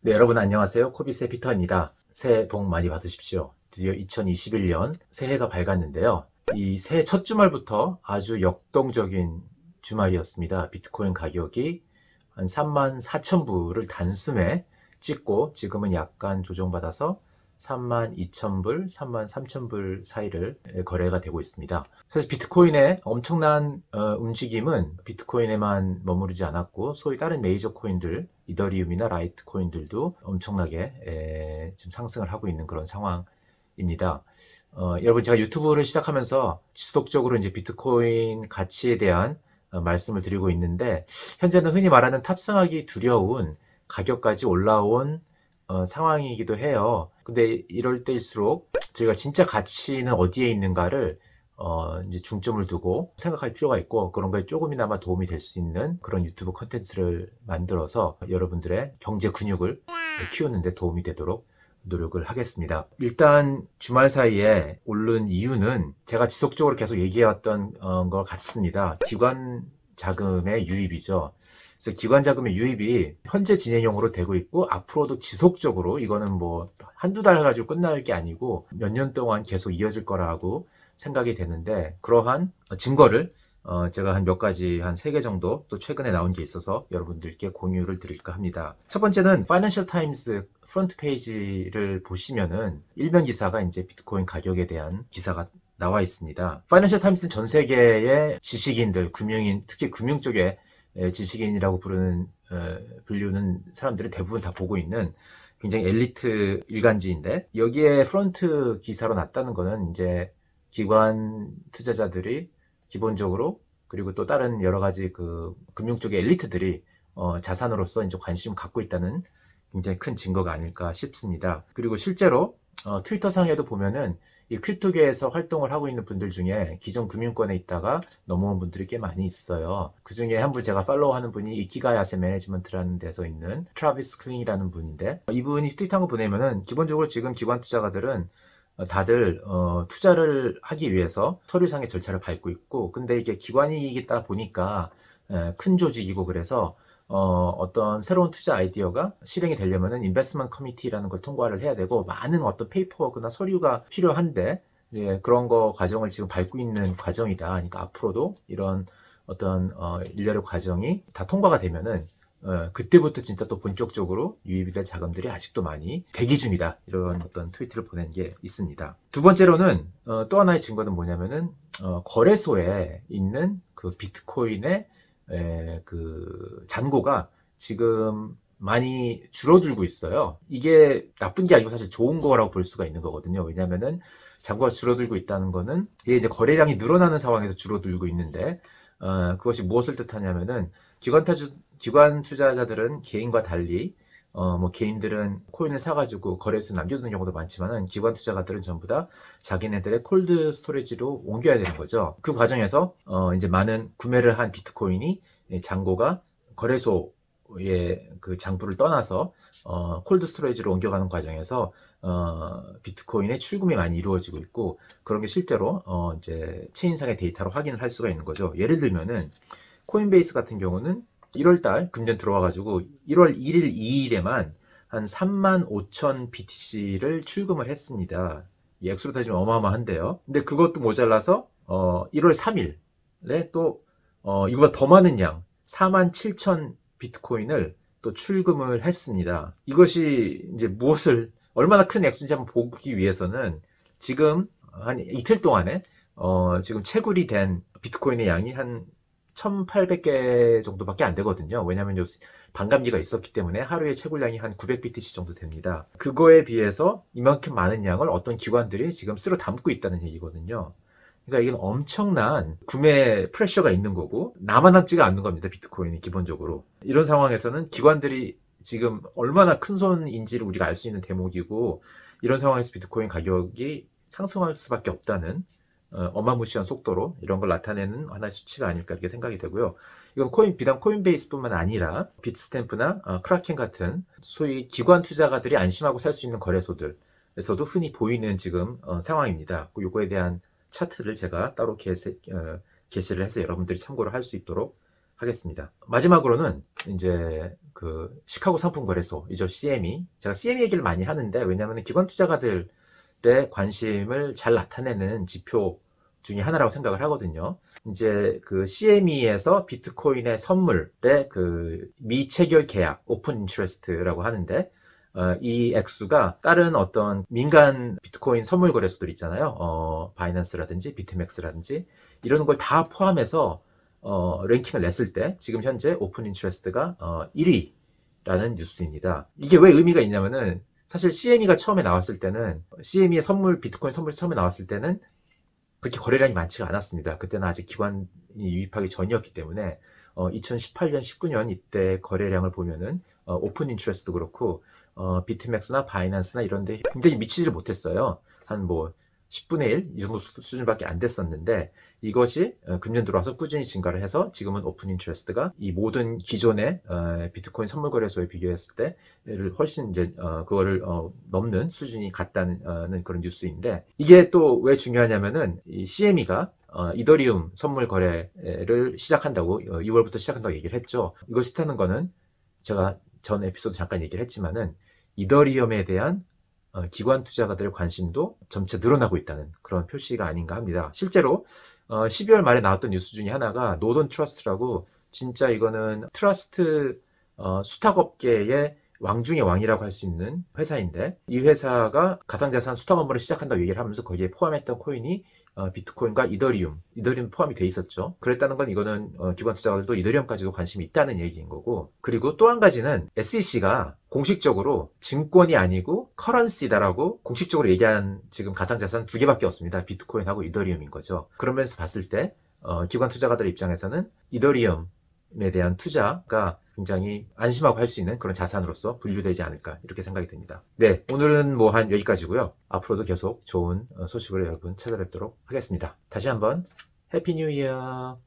네, 여러분 안녕하세요. 코비스의 피터입니다. 새해 복 많이 받으십시오. 드디어 2021년 새해가 밝았는데요. 이 새해 첫 주말부터 아주 역동적인 주말이었습니다. 비트코인 가격이 한 34,000불을 단숨에 찍고 지금은 약간 조정받아서 32,000불, 33,000불 사이를 거래가 되고 있습니다. 사실 비트코인의 엄청난 움직임은 비트코인에만 머무르지 않았고 소위 다른 메이저 코인들, 이더리움이나 라이트 코인들도 엄청나게 지금 상승을 하고 있는 그런 상황입니다. 여러분 제가 유튜브를 시작하면서 지속적으로 이제 비트코인 가치에 대한 말씀을 드리고 있는데 현재는 흔히 말하는 탑승하기 두려운 가격까지 올라온 상황이기도 해요. 근데 이럴 때일수록 저희가 진짜 가치는 어디에 있는가를 이제 중점을 두고 생각할 필요가 있고 그런 거에 조금이나마 도움이 될 수 있는 그런 유튜브 컨텐츠를 만들어서 여러분들의 경제 근육을 키우는 데 도움이 되도록 노력을 하겠습니다. 일단 주말 사이에 오른 이유는 제가 지속적으로 계속 얘기해왔던 것 같습니다. 기관 자금의 유입이죠. 그래서 기관 자금의 유입이 현재 진행형으로 되고 있고 앞으로도 지속적으로 이거는 뭐 한두 달 가지고 끝날 게 아니고 몇 년 동안 계속 이어질 거라고 생각이 되는데 그러한 증거를 제가 한 몇 가지 한 3개 정도 또 최근에 나온 게 있어서 여러분들께 공유를 드릴까 합니다. 첫 번째는 파이낸셜 타임스 프론트 페이지를 보시면은 일면 기사가 이제 비트코인 가격에 대한 기사가 나와 있습니다. 파이낸셜 타임스는 전 세계의 지식인들, 금융인, 특히 금융 쪽에 지식인이라고 불리는 사람들이 대부분 다 보고 있는 굉장히 엘리트 일간지인데 여기에 프론트 기사로 났다는 거는 이제 기관 투자자들이 기본적으로 그리고 또 다른 여러 가지 그 금융 쪽의 엘리트들이 자산으로서 이제 관심을 갖고 있다는 굉장히 큰 증거가 아닐까 싶습니다. 그리고 실제로 트위터 상에도 보면은 이 크립토계에서 활동을 하고 있는 분들 중에 기존 금융권에 있다가 넘어온 분들이 꽤 많이 있어요. 그 중에 한 분 제가 팔로우하는 분이 이키가이 아셋 매니지먼트라는 데서 있는 트라비스 클링이라는 분인데 이분이 트윗한 거 보내면은 기본적으로 지금 기관 투자가들은 다들 투자를 하기 위해서 서류상의 절차를 밟고 있고 근데 이게 기관이다 보니까 큰 조직이고 그래서 어떤 새로운 투자 아이디어가 실행이 되려면은 인베스트먼트 커미티라는 걸 통과를 해야 되고 많은 어떤 페이퍼워크나 서류가 필요한데 그런 거 과정을 지금 밟고 있는 과정이다. 그러니까 앞으로도 이런 어떤 일련의 과정이 다 통과가 되면은 그때부터 진짜 또 본격적으로 유입이 될 자금들이 아직도 많이 대기 중이다. 이런 어떤 트위트를 보낸 게 있습니다. 두 번째로는 또 하나의 증거는 뭐냐면은 거래소에 있는 그 비트코인의 그 잔고가 지금 많이 줄어들고 있어요. 이게 나쁜 게 아니고 사실 좋은 거라고 볼 수가 있는 거거든요. 왜냐면은 잔고가 줄어들고 있다는 거는 이게 이제 거래량이 늘어나는 상황에서 줄어들고 있는데 그것이 무엇을 뜻하냐면은 기관 투자자들은 개인과 달리 뭐 개인들은 코인을 사가지고 거래소에 남겨두는 경우도 많지만은 기관 투자가들은 전부 다 자기네들의 콜드 스토리지로 옮겨야 되는 거죠. 그 과정에서 이제 많은 구매를 한 비트코인이 잔고가 거래소의 그 장부를 떠나서 콜드 스토리지로 옮겨가는 과정에서 비트코인의 출금이 많이 이루어지고 있고 그런 게 실제로 이제 체인상의 데이터로 확인을 할 수가 있는 거죠. 예를 들면은 코인베이스 같은 경우는 1월달 금년 들어와가지고 1월 1일, 2일에만 한 35,000 BTC를 출금을 했습니다. 이 액수로 따지면 어마어마한데요. 근데 그것도 모자라서 1월 3일에 또 이거보다 더 많은 양 47,000 비트코인을 또 출금을 했습니다. 이것이 이제 무엇을 얼마나 큰 액수인지 한번 보기 위해서는 지금 한 이틀 동안에 지금 채굴이 된 비트코인의 양이 한 1800개 정도밖에 안 되거든요. 왜냐하면 요 반감기가 있었기 때문에 하루에 채굴량이 한 900BTC 정도 됩니다. 그거에 비해서 이만큼 많은 양을 어떤 기관들이 지금 쓸어 담고 있다는 얘기거든요. 그러니까 이건 엄청난 구매 프레셔가 있는 거고 나만 남지가 않는 겁니다. 비트코인이 기본적으로. 이런 상황에서는 기관들이 지금 얼마나 큰 손인지를 우리가 알 수 있는 대목이고 이런 상황에서 비트코인 가격이 상승할 수밖에 없다는 어마무시한 속도로 이런 걸 나타내는 하나의 수치가 아닐까 이렇게 생각이 되고요. 이건 비단 코인베이스뿐만 아니라 비트스탬프나 크라켄 같은 소위 기관 투자가들이 안심하고 살 수 있는 거래소들에서도 흔히 보이는 지금 상황입니다. 요거에 대한 차트를 제가 따로 게시를 해서 여러분들이 참고를 할 수 있도록 하겠습니다. 마지막으로는 이제 그 시카고 상품거래소이죠. CME. 제가 CME 얘기를 많이 하는데, 왜냐하면 기관 투자가들의 관심을 잘 나타내는 지표 중에 하나라고 생각을 하거든요. 이제 그 CME에서 비트코인의 선물의 그 미체결 계약, 오픈 인트레스트라고 하는데, 이 액수가 다른 어떤 민간 비트코인 선물 거래소들 있잖아요. 바이낸스라든지 비트맥스라든지 이런 걸 다 포함해서 랭킹을 냈을 때 지금 현재 오픈 인트레스트가 1위라는 뉴스입니다. 이게 왜 의미가 있냐면은, 사실 CME가 처음에 나왔을 때는, CME의 선물, 비트코인 선물이 처음에 나왔을 때는 그렇게 거래량이 많지가 않았습니다. 그때는 아직 기관이 유입하기 전이었기 때문에 2018년, 19년 이때 거래량을 보면은 오픈 인트레스트도 그렇고 비트맥스나 바이낸스나 이런 데 굉장히 미치질 못했어요. 한 뭐 10분의 1 이 정도 수준밖에 안 됐었는데, 이것이 금년 들어와서 꾸준히 증가를 해서 지금은 오픈 인트레스트가 이 모든 기존의 비트코인 선물 거래소에 비교했을 때를 훨씬 이제 그거를 넘는 수준이 갔다는 그런 뉴스인데, 이게 또 왜 중요하냐면은 이 CME가 이더리움 선물 거래를 시작한다고 6월부터 시작한다고 얘기를 했죠. 이거 싫다는 거는 제가 전 에피소드 잠깐 얘기를 했지만은 이더리움에 대한 기관 투자가들의 관심도 점차 늘어나고 있다는 그런 표시가 아닌가 합니다. 실제로 12월 말에 나왔던 뉴스 중에 하나가 노던 트러스트라고, 진짜 이거는 트러스트 수탁업계의 왕 중의 왕이라고 할 수 있는 회사인데, 이 회사가 가상자산 수탁 업무를 시작한다고 얘기를 하면서 거기에 포함했던 코인이 비트코인과 이더리움 포함이 돼 있었죠. 그랬다는 건 이거는 기관 투자가들도 이더리움까지도 관심이 있다는 얘기인 거고, 그리고 또 한 가지는 SEC가 공식적으로 증권이 아니고 커런시다라고 공식적으로 얘기한 지금 가상자산 두 개밖에 없습니다. 비트코인하고 이더리움인 거죠. 그러면서 봤을 때 기관 투자가들 입장에서는 이더리움에 대한 투자가 굉장히 안심하고 할 수 있는 그런 자산으로서 분류되지 않을까, 이렇게 생각이 듭니다. 네, 오늘은 뭐 한 여기까지고요. 앞으로도 계속 좋은 소식으로 여러분 찾아뵙도록 하겠습니다. 다시 한번 해피 뉴 이어.